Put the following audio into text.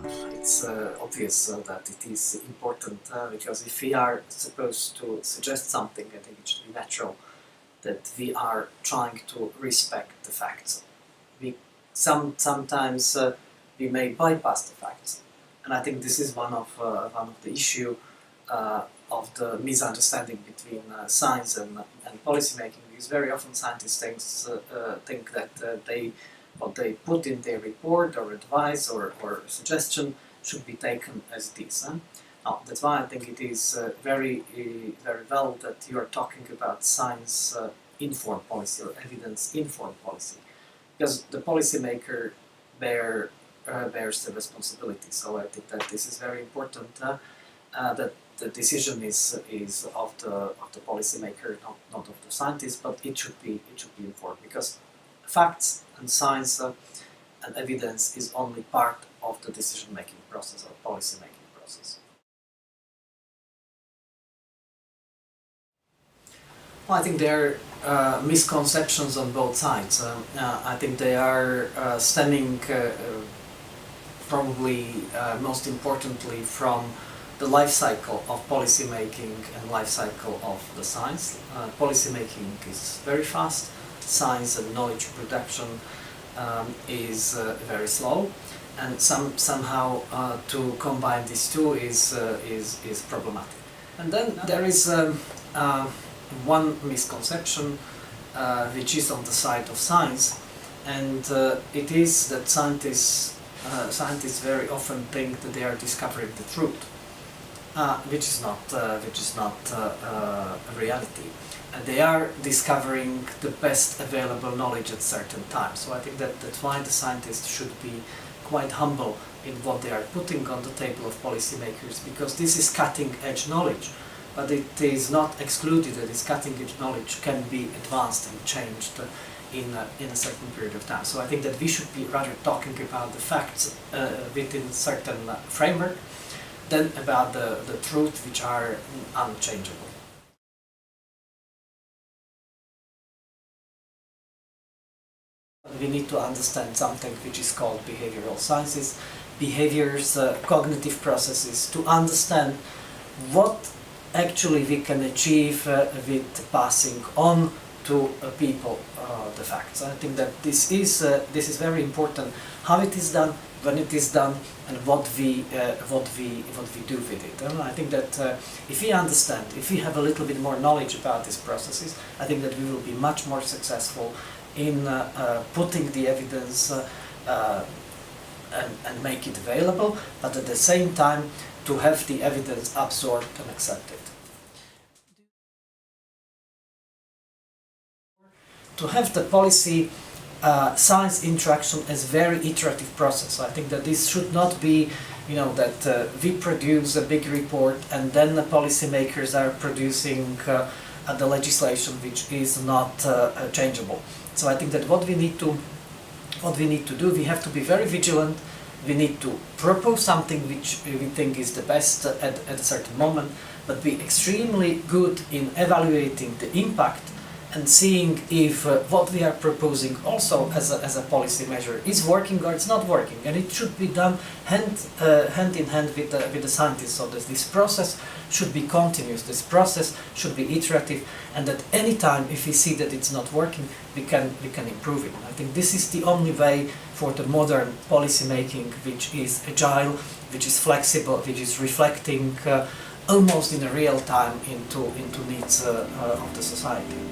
It's obvious that it is important because if we are supposed to suggest something, I think it should be natural that we are trying to respect the facts. Sometimes we may bypass the facts, and I think this is one of the issue of the misunderstanding between science and policymaking. Because very often scientists think that what they put in their report or advice or suggestion should be taken as it is. Now, that's why I think it is very well that you are talking about science-informed policy or evidence-informed policy, because the policymaker bears the responsibility. So I think that this is very important. That the decision is of the policymaker, not of the scientist, but it should be informed, because facts and science and evidence is only part of the decision-making process or policy-making process. Well, I think there are misconceptions on both sides. I think they are stemming probably most importantly from the life cycle of policy making and life cycle of the science. Policy making is very fast, science and knowledge production is very slow, and somehow to combine these two is problematic. And then there is one misconception which is on the side of science, and it is that scientists very often think that they are discovering the truth, which is not a reality. And they are discovering the best available knowledge at certain times. So I think that's why the scientists should be quite humble in what they are putting on the table of policymakers, because this is cutting-edge knowledge. But it is not excluded that this cutting-edge knowledge can be advanced and changed in a certain period of time. So I think that we should be rather talking about the facts within certain framework than about the truth, which are unchangeable. We need to understand something which is called behavioral sciences, behaviors, cognitive processes, to understand what actually we can achieve with passing on to people the facts. I think that this is very important. How it is done, when it is done, and what we do with it. And I think that if we understand, if we have a little bit more knowledge about these processes, I think that we will be much more successful in putting the evidence and make it available, but at the same time to have the evidence absorbed and accepted. To have the policy science interaction as very iterative process. So I think that this should not be, that we produce a big report and then the policymakers are producing the legislation which is not changeable. So I think that what we need to do, we have to be very vigilant. We need to propose something which we think is the best at a certain moment, but be extremely good in evaluating the impact and seeing if what we are proposing also as a policy measure is working or it's not working. And it should be done hand in hand with the scientists, so that this process should be continuous, this process should be iterative, and that any time if we see that it's not working, we can improve it. And I think this is the only way for the modern policy making, which is agile, which is flexible, which is reflecting almost in a real time into needs of the society.